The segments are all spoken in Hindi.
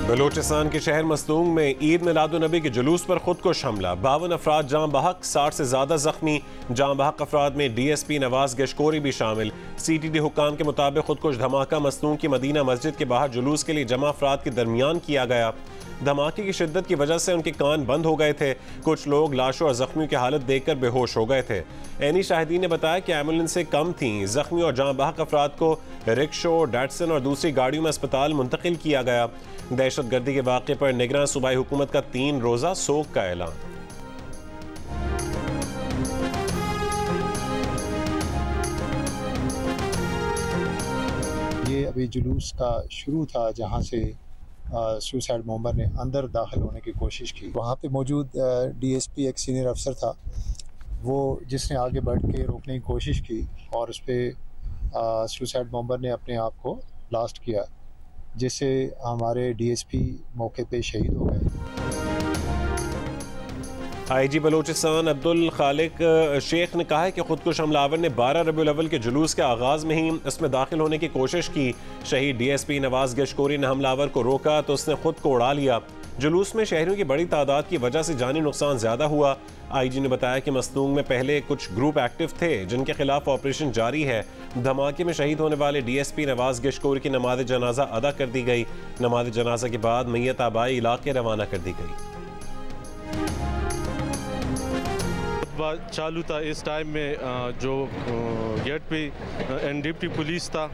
बलूचिस्तान के शहर मस्तूंग में ईद मिलादुन्नबी के जुलूस पर खुदकुश हमला, 52 अफराद जाँ बहक, 60 से ज्यादा जख्मी। जाँ बहक अफराद में DSP नवाज गशकोरी भी शामिल। CTD हुक्काम के मुताबिक खुदकुश धमाका मस्तूंग की मदीना मस्जिद के बाहर जुलूस के लिए जमा अफराद के दरमियान किया गया। धमाके की शिद्दत की वजह से उनके कान बंद हो गए थे। कुछ लोग लाशों और जख्मियों की हालत देखकर बेहोश हो गए थे। ऐनी शाहिदीन ने बताया कि एम्बुलेंसें कम थीं। जख्मी और जाँ बहक अफराद को रिक्शो, डैटसन और दूसरी गाड़ियों में अस्पताल मुंतकिल किया गया। दहशत गर्दी के वाक़े पर निगरान सूबाई हुकूमत का 3 रोज़ा सोग का ऐलान। ये अभी जुलूस का शुरू था जहाँ से सुसाइड बॉम्बर ने अंदर दाखिल होने की कोशिश की। वहाँ पे मौजूद DSP एक सीनियर अफसर था, वो जिसने आगे बढ़ के रोकने की कोशिश की और उस पर सुसाइड बॉम्बर ने अपने आप को ब्लास्ट किया, जिससे हमारे DSP मौके पे शहीद हो गए। IG बलूचिस्तान अब्दुल खालिक शेख ने कहा है कि खुदकुश हमलावर ने 12 रबीउल अव्वल के जुलूस के आगाज़ में ही इसमें दाखिल होने की कोशिश की। शहीद DSP नवाज गशकोरी ने हमलावर को रोका तो उसने खुद को उड़ा लिया। जुलूस में शहरियों की बड़ी तादाद की वजह से जानी नुकसान ज़्यादा हुआ। IG ने बताया कि मस्तूंग में पहले कुछ ग्रुप एक्टिव थे जिनके खिलाफ ऑपरेशन जारी है। धमाके में शहीद होने वाले DSP नवाज गशकोरी की नमाज जनाजा अदा कर दी गई। नमाज जनाजा के बाद मैयत आबाई इलाके रवाना कर दी गई। चालू था इस टाइम में जो गेट पे NDP पुलिस था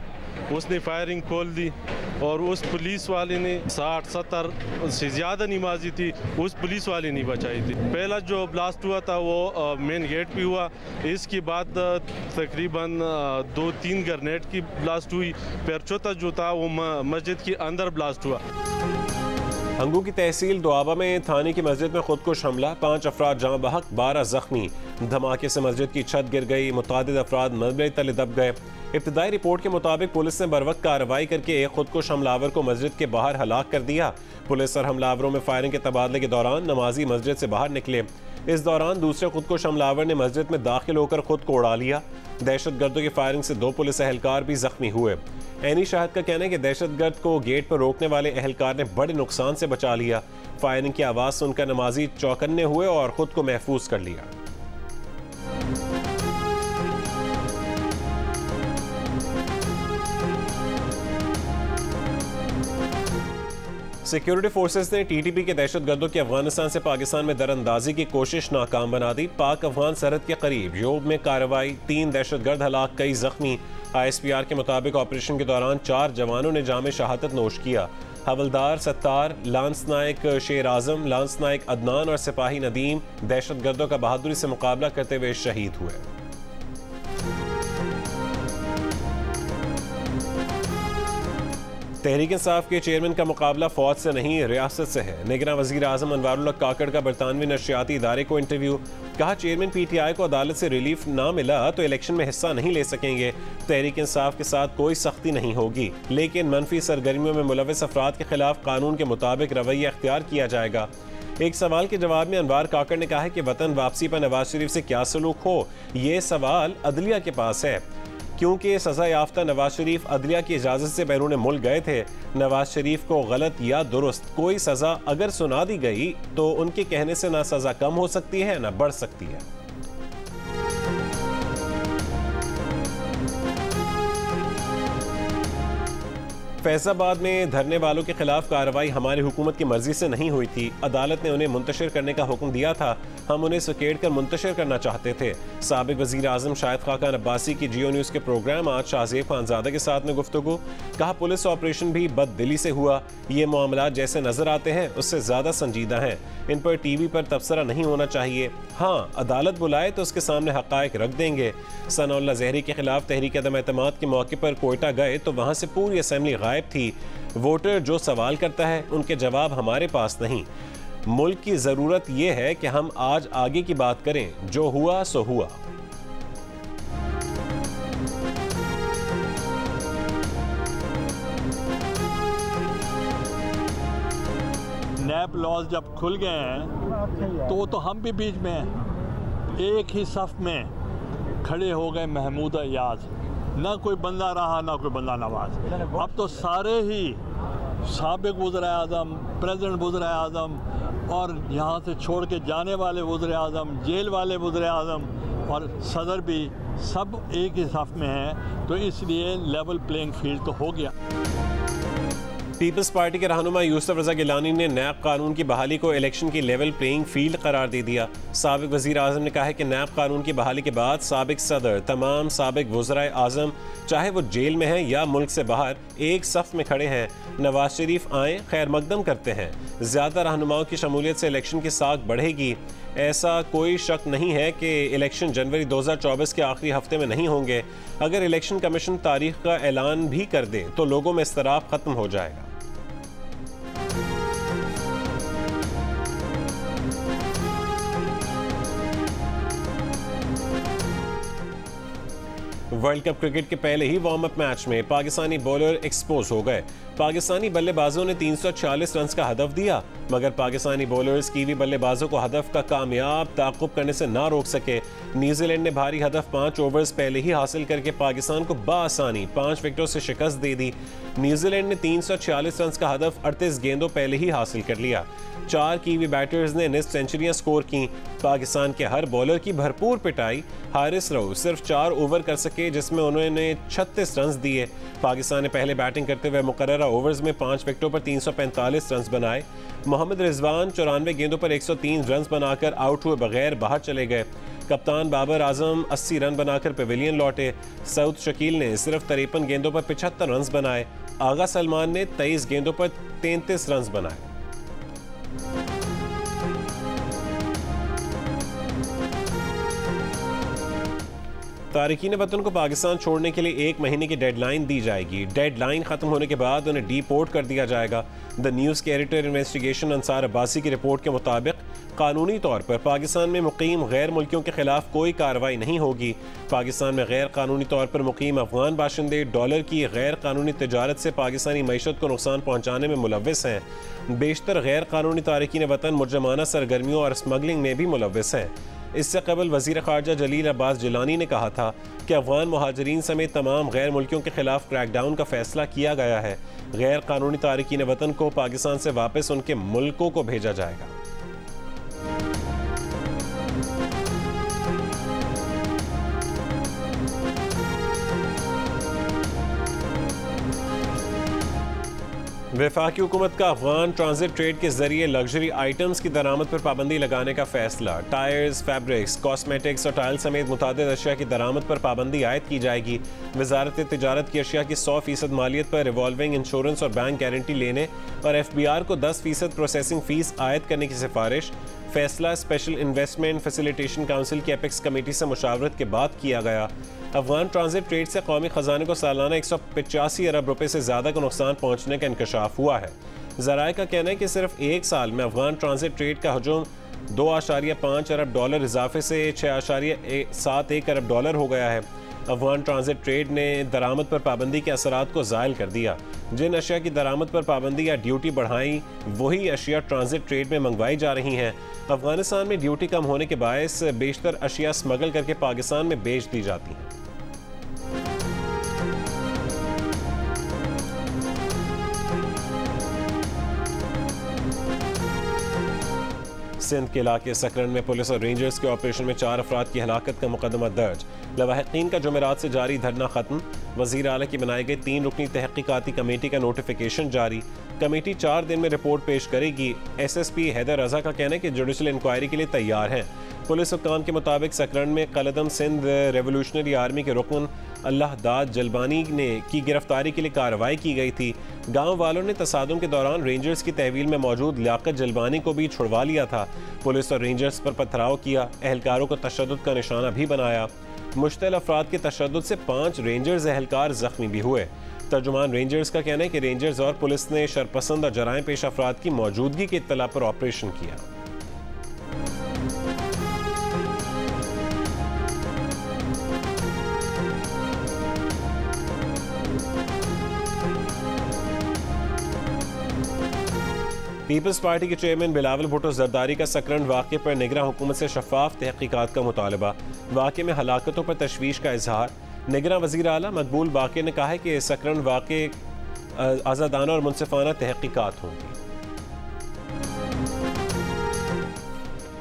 उसने फायरिंग खोल दी और उस पुलिस वाले ने 60-70 से ज़्यादा नमाजी थी, उस पुलिस वाले ने बचाई थी। पहला जो ब्लास्ट हुआ था वो मेन गेट पे हुआ, इसके बाद तकरीबन 2-3 ग्रेनेड की ब्लास्ट हुई, फिर चौथा जो था वो मस्जिद के अंदर ब्लास्ट हुआ। हंगू की तहसील दोआबा में थाने की मस्जिद में खुदकुश हमला, 5 अफराद जाँ बहक, 12 जख्मी। धमाके से मस्जिद की छत गिर गई, मुतादिद अफराद मलबे तले दब गए। इब्तदाई रिपोर्ट के मुताबिक पुलिस ने बरवक्त कार्रवाई करके एक खुदकुश हमलावर को मस्जिद के बाहर हलाक कर दिया। पुलिस और हमलावरों में फायरिंग के तबादले के दौरान नमाजी मस्जिद से बाहर निकले। इस दौरान दूसरे खुदकुश हमलावर ने मस्जिद में दाखिल होकर खुद को उड़ा लिया। दहशत गर्दों की फायरिंग से 2 पुलिस एहलकार भी जख्मी हुए। ऐनी शाहिद का कहना है कि दहशत गर्द को गेट पर रोकने वाले एहलकार ने बड़े नुकसान से बचा लिया। फायरिंग की आवाज़ सुनकर नमाजी चौकन्ने हुए और खुद को महफूज कर लिया। सिक्योरिटी फोर्सेस ने TTP के दहशत गर्दों की अफगानिस्तान से पाकिस्तान में दरअंदाजी की कोशिश नाकाम बना दी। पाक अफगान सरहद के करीब योब में कार्रवाई, 3 दहशत गर्द हलाक, कई जख्मी। ISPR के मुताबिक ऑपरेशन के दौरान 4 जवानों ने जाम शहादत नोश किया। हवलदार सत्तार, लांस नायक शेर आजम, लांस नायक अदनान और सिपाही नदीम दहशत गर्दों का बहादुरी से मुकाबला करते हुए शहीद हुए। तहरीक इंसाफ के चेयरमैन का मुकाबला फौज से नहीं रियासत से है। निगरान वजीर आजम अनवारुल्लाह काकड़ का बरतानवी नशरियाती इदारे को इंटरव्यू। कहा चेयरमैन PTI को अदालत से रिलीफ ना मिला तो इलेक्शन में हिस्सा नहीं ले सकेंगे। तहरीक इंसाफ के साथ कोई सख्ती नहीं होगी, लेकिन मनफी सरगर्मियों में मुलविस अफराद के खिलाफ कानून के मुताबिक रवैया अख्तियार किया जाएगा। एक सवाल के जवाब में अनवार काकड़ ने कहा है कि वतन वापसी पर नवाज शरीफ से क्या सलूक हो, ये सवाल अदलिया के पास है, क्योंकि सज़ा याफ्ता नवाज शरीफ अदलिया की इजाज़त से बैरून मुल्क गए थे। नवाज शरीफ को गलत या दुरुस्त कोई सज़ा अगर सुना दी गई तो उनके कहने से ना सज़ा कम हो सकती है ना बढ़ सकती है। फैज़ाबाद में धरने वालों के खिलाफ कार्रवाई हमारी हुकूमत की मर्जी से नहीं हुई थी। अदालत ने उन्हें मुंतशिर करने का हुक्म दिया था, हम उन्हें सकेड़ कर मुंतशिर करना चाहते थे। साबिक वज़ीर आज़म शाहिद खाकान अब्बासी की जियो न्यूज़ के प्रोग्राम आज शाहज़ेब खानज़ादा के साथ में गुफ्तगू। कहा पुलिस ऑपरेशन भी बददिली से हुआ, ये मामला जैसे नजर आते हैं उससे ज़्यादा संजीदा हैं, इन पर TV पर तबसरा नहीं होना चाहिए। हाँ, अदालत बुलाए तो उसके सामने हक़ाइक़ रख देंगे। सनाउल्लाह ज़हरी के खिलाफ तहरीक अदम एतमाद के मौके पर कोयटा गए तो वहाँ से पूरी असम्बली गायब थी। वोटर जो सवाल करता है उनके जवाब हमारे पास नहीं। मुल्क की ज़रूरत यह है कि हम आज आगे की बात करें, जो हुआ सो हुआ। नैब लॉज जब खुल गए हैं तो हम भी बीच में एक ही सफ में खड़े हो गए। महमूद अयाज, ना कोई बंदा रहा ना कोई बंदा नवाज। अब तो सारे ही साबिक वज़ीर-ए-आज़म, प्रेसिडेंट वज़ीर-ए-आज़म और यहाँ से छोड़ के जाने वाले वज़ीर-ए-आज़म, जेल वाले वज़ीर-ए-आज़म और सदर भी सब एक ही सफ़ में हैं, तो इसलिए लेवल प्लेइंग फील्ड तो हो गया। पीपल्स पार्टी के रहनुमा यूसुफ रज़ा गिलानी ने नैब कानून की बहाली को इलेक्शन की लेवल प्लेइंग फील्ड करार दे दिया। साबिक वज़ीर आज़म ने कहा है कि नैब कानून की बहाली के बाद साबिक सदर, तमाम साबिक वज़राए आज़म चाहे वो जेल में हैं या मुल्क से बाहर, एक सफ़ में खड़े हैं। नवाज शरीफ आए, खैर मकदम करते हैं। ज़्यादा रहनुमाओं की शमूलियत से इलेक्शन की साख बढ़ेगी। ऐसा कोई शक नहीं है कि इलेक्शन जनवरी 2024 के आखिरी हफ्ते में नहीं होंगे। अगर इलेक्शन कमीशन तारीख का ऐलान भी कर दे तो लोगों में इस्तराब ख़त्म हो जाएगा। वर्ल्ड कप क्रिकेट के पहले ही वार्म अप मैच में पाकिस्तानी बॉलर एक्सपोज हो गए। पाकिस्तानी बल्लेबाजों ने 346 रन का हदफ दिया, मगर पाकिस्तानी बॉलर्स कीवी बल्लेबाजों को हदफ का कामयाब ताक़ुब करने से ना रोक सके। न्यूजीलैंड ने भारी हदफ 5 ओवर्स पहले ही हासिल करके पाकिस्तान को बाआसानी 5 विकेटों से शिकस्त दे दी। न्यूजीलैंड ने 346 रन का हदफ 38 गेंदों पहले ही हासिल कर लिया। 4 कीवी बैटर्स ने निस्फ सेंचुरियां स्कोर की। पाकिस्तान के हर बॉलर की भरपूर पिटाई। हारिस रऊफ सिर्फ 4 ओवर कर सके, जिसमें उन्होंने 36 रन दिए। पाकिस्तान ने पहले बैटिंग करते हुए मुकर्ररा ओवर्स में 5 विकेटों पर 345 रन बनाए। मोहम्मद रिजवान 94 गेंदों पर 103 रन बनाकर आउट हुए बगैर बाहर चले गए। कप्तान बाबर आजम 80 रन बनाकर पवेलियन लौटे। सऊद शकील ने सिर्फ 53 गेंदों पर 75 रन बनाए। आगा सलमान ने 23 गेंदों पर 33 रन बनाए। तारिकीन वतन को पाकिस्तान छोड़ने के लिए 1 महीने की डेडलाइन दी जाएगी। डेडलाइन खत्म होने के बाद उन्हें डीपोर्ट कर दिया जाएगा। द न्यूज़ के एडिटर इन्वेस्टिगेशन अंसार अब्बासी की रिपोर्ट के मुताबिक कानूनी तौर पर पाकिस्तान में मुकीम गैर मुल्कियों के खिलाफ कोई कार्रवाई नहीं होगी। पाकिस्तान में गैर कानूनी तौर पर मुकीम अफगान बाशिंदे डॉलर की गैर कानूनी तजारत से पाकिस्तानी मईशत को नुकसान पहुँचाने में मुलव्विस हैं। बेशतर गैर कानूनी तारिकीन वतन मुजरमाना सरगर्मियों और स्मगलिंग में भी मुलव्विस हैं। इससे कबल वज़ीर ख़ारजा जलील अब्बास जिलानी ने कहा था कि अफ़गान मुहाजिरीन समेत तमाम गैर मुल्कियों के खिलाफ क्रैकडाउन का फैसला किया गया है। गैर कानूनी तारिकीन वतन को पाकिस्तान से वापस उनके मुल्कों को भेजा जाएगा। वफाकी हुकूमत का अफगान ट्रांजिट ट्रेड के जरिए लग्जरी आइटम्स की दरामद पर पाबंदी लगाने का फैसला। टायर्स, फैब्रिक्स, कॉस्मेटिक्स और टाइल समेत मुतादिद अशिया की दरामद पर पाबंदी आयद की जाएगी। वजारत तिजारत की अशिया की 100% मालियत पर रिवॉल्विंग इंश्योरेंस और बैंक गारंटी लेने और FBR को 10% प्रोसेसिंग फीस आयद करने की सिफारिश। फैसला स्पेशल इन्वेस्टमेंट फैसिलिटेशन काउंसिल की एपेक्स कमेटी से मुशावरत के बाद किया गया। अफगान ट्रांजिट ट्रेड से कौमी खजाने को सालाना 185 अरब रुपए से ज़्यादा का नुकसान पहुँचने का इंकशाफ हुआ है। ज़राए का कहना है कि सिर्फ 1 साल में अफगान ट्रांजिट ट्रेड का हजूम 2.5 अरब डॉलर इजाफे से 6.71 अरब डॉलर हो गया है। अफगान ट्रांजिट ट्रेड ने दरामद पर पाबंदी के असरात को ज़ायल कर दिया। जिन अशिया की दरामद पर पाबंदी या ड्यूटी बढ़ाई, वही अशिया ट्रांजिट ट्रेड में मंगवाई जा रही हैं। अफगानिस्तान में ड्यूटी कम होने के बायस बेशतर अशिया स्मगल करके पाकिस्तान में बेच दी जाती हैं। सिंध के इलाके सकरन में पुलिस और रेंजर्स के ऑपरेशन में 4 अफराद की हलाकत का मुकदमा दर्ज। लवाहिकीन का जुमेरात से जारी धरना खत्म। वज़ीर आला की बनाई गई 3 रुकनी तहकीकाती कमेटी का नोटिफिकेशन जारी। कमेटी 4 दिन में रिपोर्ट पेश करेगी। SSP हैदर रज़ा का कहना है कि जुडिशल इंक्वायरी के लिए तैयार हैं। पुलिस हुक्काम के मुताबिक सकरन में कलदम सिंध रेवोल्यूशनरी आर्मी के रुकन अल्लाह दाद जलबानी ने की गिरफ्तारी के लिए कार्रवाई की गई थी। गांव वालों ने तसादुम के दौरान रेंजर्स की तहवील में मौजूद लियाकत जलबानी को भी छुड़वा लिया था। पुलिस और रेंजर्स पर पथराव किया। एहलकारों को तशद्दुद का निशाना भी बनाया। मुश्तल अफराद के तशद्दुद से 5 रेंजर्स एहलकार जख्मी भी हुए। तर्जुमान रेंजर्स का कहना है कि रेंजर्स और पुलिस ने शरपसंद और जराइम पेश अफराद की मौजूदगी की इत्तला पर ऑपरेशन किया। पीपल्स पार्टी के चेयरमैन बिलावल भुट्टो जरदारी का सकरन वाक़े पर निगरान हुकूमत से शफाफ तहकीकात का मुतालबा। वाक़े में हलाकतों पर तशवीश का इजहार। निगरान वज़ीर आला मकबूल बाक़ी ने कहा है कि सकरन वाक़े आज़ादाना और मुनसिफाना तहकीकात होंगी।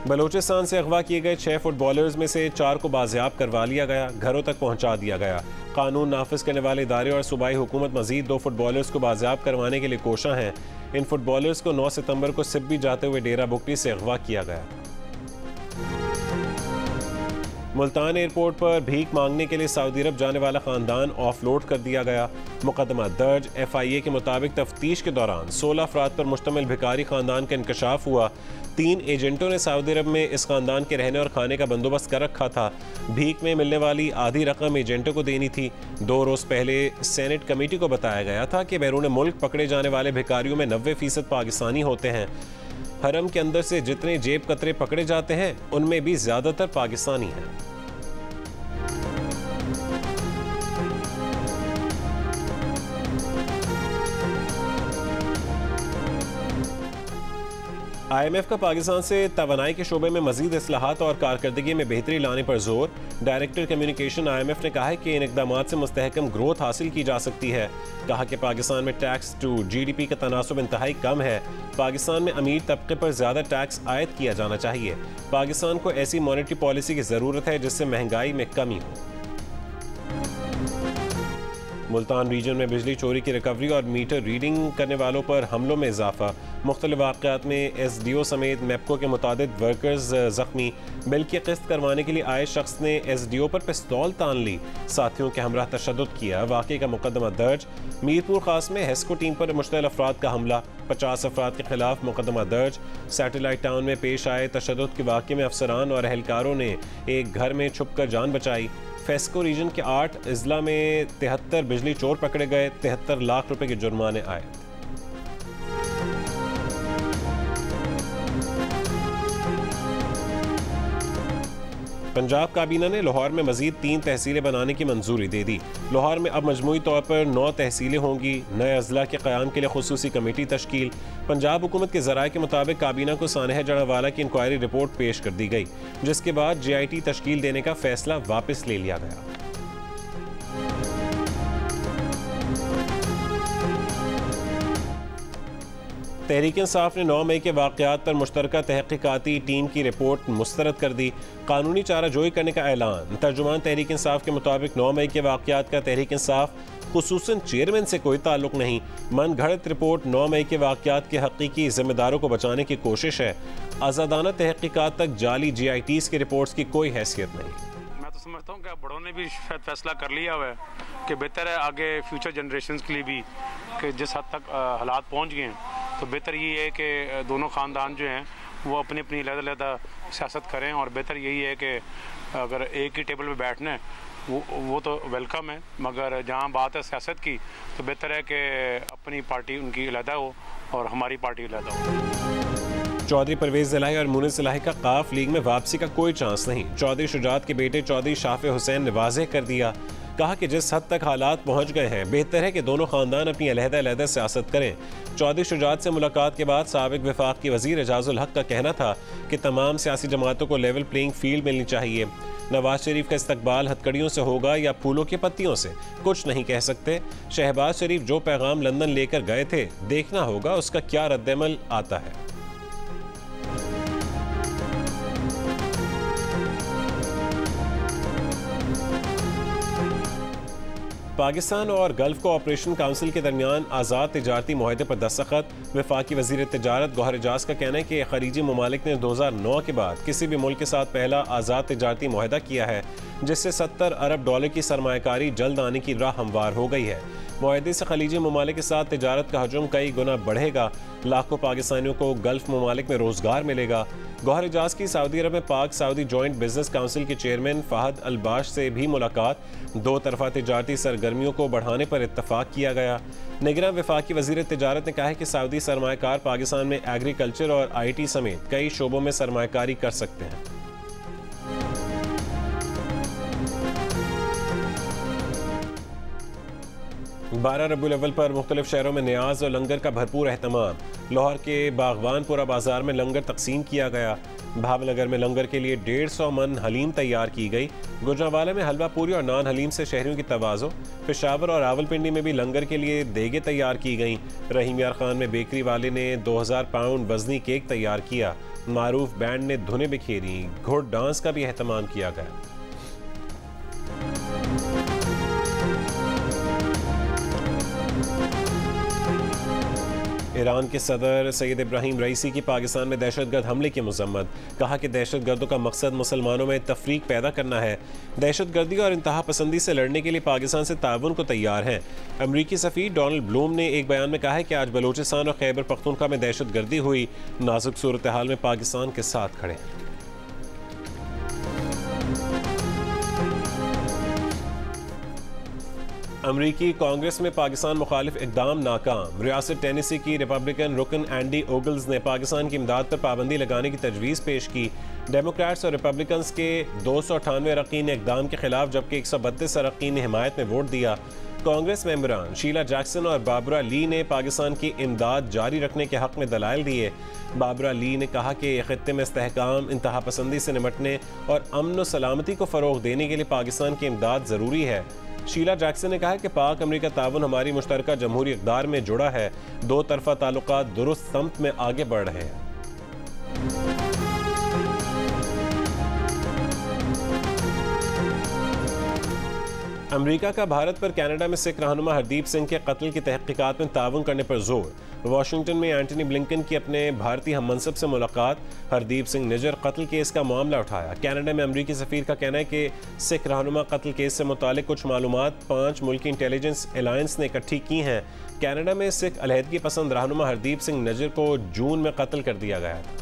बलोचिस्तान से अगवा किए गए 6 फुटबॉलर्स में से 4 को बाजियाब करवा लिया गया, घरों तक पहुंचा दिया गया। कानून नाफिज करने वाले इदारे और सूबाई हुकूमत मजीद 2 फुटबॉलर्स को बाजियाब करवाने के लिए कोशा हैं। इन फुटबॉलर्स को 9 सितंबर को सिब्बी जाते हुए डेरा बुकटी से अगवा किया गया। मुल्तान एयरपोर्ट पर भीख मांगने के लिए सऊदी अरब जाने वाला खानदान ऑफलोड कर दिया गया। मुकदमा दर्ज। FIA के मुताबिक तफ्तीश के दौरान 16 अफराद पर मुश्तमिल भिखारी खानदान का इंकशाफ हुआ। 3 एजेंटों ने सऊदी अरब में इस खानदान के रहने और खाने का बंदोबस्त कर रखा था। भीख में मिलने वाली आधी रकम एजेंटों को देनी थी। 2 रोज़ पहले सेनेट कमेटी को बताया गया था कि बैरून मुल्क पकड़े जाने वाले भिखारियों में 90% पाकिस्तानी होते हैं। हरम के अंदर से जितने जेब कतरे पकड़े जाते हैं उनमें भी ज़्यादातर पाकिस्तानी हैं। IMF का पाकिस्तान से तवानाई के शोबे में मजीद इस्लाहात और कारकर्दगी में बेहतरी लाने पर जोर। डायरेक्टर कम्युनिकेशन IMF ने कहा है कि इन इकदामात से मुस्तहकम ग्रोथ हासिल की जा सकती है। कहा कि पाकिस्तान में टैक्स टू GDP का तनासुब इंतहाई कम है। पाकिस्तान में अमीर तबके पर ज़्यादा टैक्स आयद किया जाना चाहिए। पाकिस्तान को ऐसी मॉनेटरी पॉलिसी की ज़रूरत है जिससे महंगाई में कमी हो। मुल्तान रीजन में बिजली चोरी की रिकवरी और मीटर रीडिंग करने वालों पर हमलों में इजाफा। मुख्तलिफ वाक़यात में SDO समेत MEPCO के मुतादिद वर्कर्स ज़ख्मी। बिल की किस्त करवाने के लिए आए शख्स ने SDO पर पिस्तौल तान ली, साथियों के हमरा तशद्दुद किया। वाक़े का मुकदमा दर्ज। मीरपुर खास में हेस्को टीम पर मुश्तल अफराद का हमला, 50 अफराद के खिलाफ मुकदमा दर्ज। सैटेलाइट टाउन में पेश आए तशद्दुद के वाक़े में अफसरान और अहलकारों ने एक घर में छुप कर जान बचाई। फेस्को रीजन के 8 अजला में 73 बिजली चोर पकड़े गए, 73 लाख रुपए के जुर्माने आए। पंजाब काबीना ने लाहौर में मजीद 3 तहसीलें बनाने की मंजूरी दे दी। लाहौर में अब मजमूई तौर पर 9 तहसीलें होंगी। नए अजला के क़याम के लिए खुसूसी कमेटी तश्कील। पंजाब हुकूमत के ज़राए के मुताबिक काबीना को सानह जड़ावाला की इंक्वायरी रिपोर्ट पेश कर दी गई, जिसके बाद JIT तश्कील देने का फैसला वापस ले लिया गया। तहरीक इंसाफ ने 9 मई के वाक़यात पर मुश्तरका तहक़ीक़ाती टीम की रिपोर्ट मुस्तरद कर दी। कानूनी चाराजोई करने का ऐलान। तर्जुमान तहरीक इंसाफ के मुताबिक 9 मई के वाक़यात का तहरीक इंसाफ खुसूसन चेयरमैन से कोई ताल्लुक नहीं। मन घड़त रिपोर्ट 9 मई के वाक़यात के हकीकी ज़िम्मेदारों को बचाने की कोशिश है। आज़ादाना तहक़ीक़ात तक जाली JITs की रिपोर्ट्स की कोई हैसियत नहीं। मैं तो समझता हूँ कि बड़ों ने भी शायद फैसला कर लिया हुआ है कि बेहतर है आगे फ्यूचर जनरेशन्स के लिए भी कि जिस हद तक हालात पहुँच गए हैं तो बेहतर ये है कि दोनों ख़ानदान जो हैं वो अपनी अपनी अलग-अलग सियासत करें। और बेहतर यही है कि अगर एक ही टेबल पे बैठना है वो तो वेलकम है, मगर जहाँ बात है सियासत की तो बेहतर है कि अपनी पार्टी उनकी अलहदा हो और हमारी पार्टी अलहदा हो। चौधरी परवेज़ इलाही और मुनिस इलाही का काफ लीग में वापसी का कोई चांस नहीं। चौधरी शुजात के बेटे चौधरी शाफे हुसैन ने वाज़ेह कर दिया। कहा कि जिस हद तक हालात पहुंच गए हैं बेहतर है कि दोनों खानदान अपनी अलहदा सियासत करें। चौधरी शुजात से मुलाकात के बाद साबिक वफाक की वज़ीर एजाजुल हक का कहना था कि तमाम सियासी जमातों को लेवल प्लेइंग फील्ड मिलनी चाहिए। नवाज शरीफ का इस्तकबाल हथकड़ियों से होगा या फूलों की पत्तियों से, कुछ नहीं कह सकते। शहबाज शरीफ जो पैगाम लंदन लेकर गए थे, देखना होगा उसका क्या रद्दअमल आता है। पाकिस्तान और गल्फ कोऑपरेशन काउंसिल के दरमियान आज़ाद तिजारती मुआहदे पर दस्तखत। वफाकी वज़ीर तिजारत गौहर एजाज का कहना है कि खलीजी ममालिक ने 2009 के बाद किसी भी मुल्क के साथ पहला आज़ाद तिजारती मुआहदा किया है, जिससे $70 अरब की सरमायाकारी जल्द आने की राह हमवार हो गई है। मुआहदे से खलीजी ममालिक के साथ तिजारत का हजम कई गुना बढ़ेगा। लाखों पाकिस्तानियों को गल्फ ममालिक में रोजगार मिलेगा। गौहर एजाज की सऊदी अरब में पाक सऊदी जॉइंट बिजनेस काउंसिल के चेयरमैन फ़हद अलबाश से भी मुलाकात। 2 तरफ़ा तिजारती सरगर्मियों को बढ़ाने पर इत्तफाक किया गया। निगरान वफाकी वज़ीर तिजारत ने कहा है कि सऊदी सरमायाकार पाकिस्तान में एग्रीकल्चर और IT समेत कई शोबों में सरमायाकारी कर सकते हैं। बारह रबीउल अव्वल पर मुख्तलिफ शहरों में न्याज और लंगर का भरपूर एहतमाम। लाहौर के बागवानपुरा बाजार में लंगर तकसीम किया गया। भावनगर में लंगर के लिए 150 मन हलीम तैयार की गई। गुजरांवाला में हलवा पूरी और नान हलीम से शहरियों की तवाज़ो। पेशावर और रावलपिंडी में भी लंगर के लिए देगे तैयार की गई। रहीम यार खान में बेकरी वाले ने 2000 पाउंड वजनी केक तैयार किया। मारूफ बैंड ने धुनें बिखेरी। घोड़ डांस का भी एहतमाम किया गया। ईरान के सदर सैयद इब्राहिम रईसी की पाकिस्तान में दहशतगर्द हमले की मजम्मत। कहा कि दहशतगर्दों का मकसद मुसलमानों में तफरीक पैदा करना है। दहशतगर्दी और इंतहा पसंदी से लड़ने के लिए पाकिस्तान से ताउन को तैयार हैं। अमरीकी सफ़ीर डोनाल्ड ब्लूम ने एक बयान में कहा है कि आज बलूचिस्तान और खैबर पख्तूनख्वा में दहशतगर्दी हुई। नाजुक सूरत हाल में पाकिस्तान के साथ खड़े हैं। अमरीकी कांग्रेस में पाकिस्तान मुखालिफ इकदाम नाकाम। रियासत टेनेसी की रिपब्लिकन रुकन एंडी ओगल्स ने पाकिस्तान की इमदाद पर पाबंदी लगाने की तजवीज़ पेश की। डेमोक्रेट्स और रिपब्लिकन्स के 298 अरकान ने इकदाम के खिलाफ जबकि 132 अरकान ने हिमायत में वोट दिया। कांग्रेस मेंबरान शीला जैक्सन और बाबरा ली ने पाकिस्तान की इमदाद जारी रखने के हक में दलाइल दिए। बाबरा ली ने कहा कि खित्ते में इस्तेहकाम, इंतहा पसंदी से निपटने और अमन व सलामती को फ़रोग़ देने के लिए पाकिस्तान की इमदाद ज़रूरी है। शीला जैक्सन ने कहा कि पाक अमेरिका ताउन हमारी मुश्तरका जमहूरी इक़दार में जुड़ा है। दो तरफ़ा ताल्लुकात दुरुस्त समत में आगे बढ़ रहे हैं। अमेरिका का भारत पर कनाडा में सिख रहनुमा हरदीप सिंह के कत्ल की तहकीकात में ताउन करने पर जोर। वाशिंगटन में एंटनी ब्लिंकन की अपने भारतीय हममनसब से मुलाकात। हरदीप सिंह निजर कत्ल केस का मामला उठाया। कनाडा में अमेरिकी सफ़ीर का कहना है कि सिख रहनुमा कत्ल केस से मुतालिक कुछ मालूमात 5 मुल्की इंटेलिजेंस एलायंस ने इकट्ठी की हैं। कनाडा में सिख अलहदगी पसंद रहनुमा हरदीप सिंह निजर को जून में कत्ल कर दिया गया था।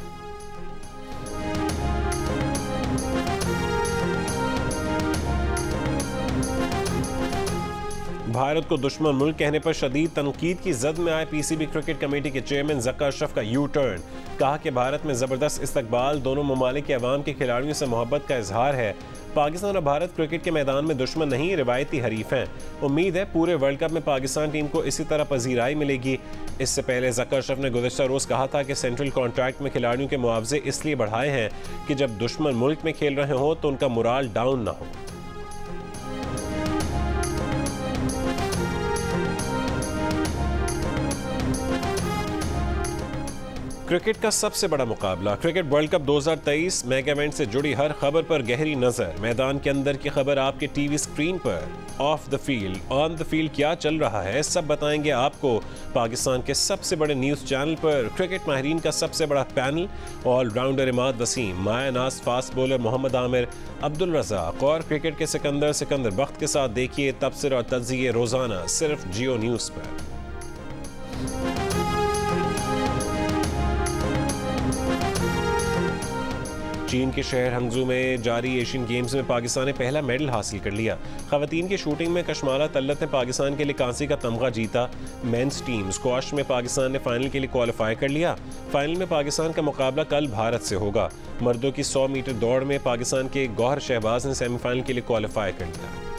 भारत को दुश्मन मुल्क कहने पर शदीद तनकीद की जद में आए पीसीबी क्रिकेट कमेटी के चेयरमैन ज़का अशरफ का यू टर्न। कहा कि भारत में ज़बरदस्त इस्तकबाल दोनों ममालिक के अवाम के खिलाड़ियों से मोहब्बत का इजहार है। पाकिस्तान और भारत क्रिकेट के मैदान में दुश्मन नहीं, रिवायती हरीफ हैं। उम्मीद है पूरे वर्ल्ड कप में पाकिस्तान टीम को इसी तरह पजीराई मिलेगी। इससे पहले ज़का अशरफ ने गुज़िश्ता रोज़ कहा था कि सेंट्रल कॉन्ट्रैक्ट में खिलाड़ियों के मुआवजे इसलिए बढ़ाए हैं कि जब दुश्मन मुल्क में खेल रहे हों तो उनका मोराल डाउन ना हो। क्रिकेट का सबसे बड़ा मुकाबला cricket world cup 2023 mega event से जुड़ी हर खबर पर गहरी नजर। मैदान के अंदर की खबर आपके टीवी स्क्रीन पर। Of the field, on the field क्या चल रहा है सब बताएंगे आपको पाकिस्तान के सबसे बड़े न्यूज़ चैनल पर। क्रिकेट माहिरीन का सबसे बड़ा पैनल, ऑलराउंडर इमाद वसीम, माया नाज, फास्ट बॉलर मोहम्मद आमिर, अब्दुल रज़ाक और क्रिकेट के सिकंदर वक्त के साथ देखिए तबसरा और तज्ज़िये रोज़ाना सिर्फ जियो न्यूज़ पर। चीन के शहर हंगजू में जारी एशियन गेम्स में पाकिस्तान ने पहला मेडल हासिल कर लिया। ख़वातीन की शूटिंग में कशमाला तल्लत ने पाकिस्तान के लिए कांसे का तमगा जीता। मेंस टीम स्क्वाश में पाकिस्तान ने फाइनल के लिए क्वालिफाई कर लिया। फाइनल में पाकिस्तान का मुकाबला कल भारत से होगा। मर्दों की 100 मीटर दौड़ में पाकिस्तान के गौहर शहबाज ने सेमीफाइनल के लिए क्वालिफाई कर लिया।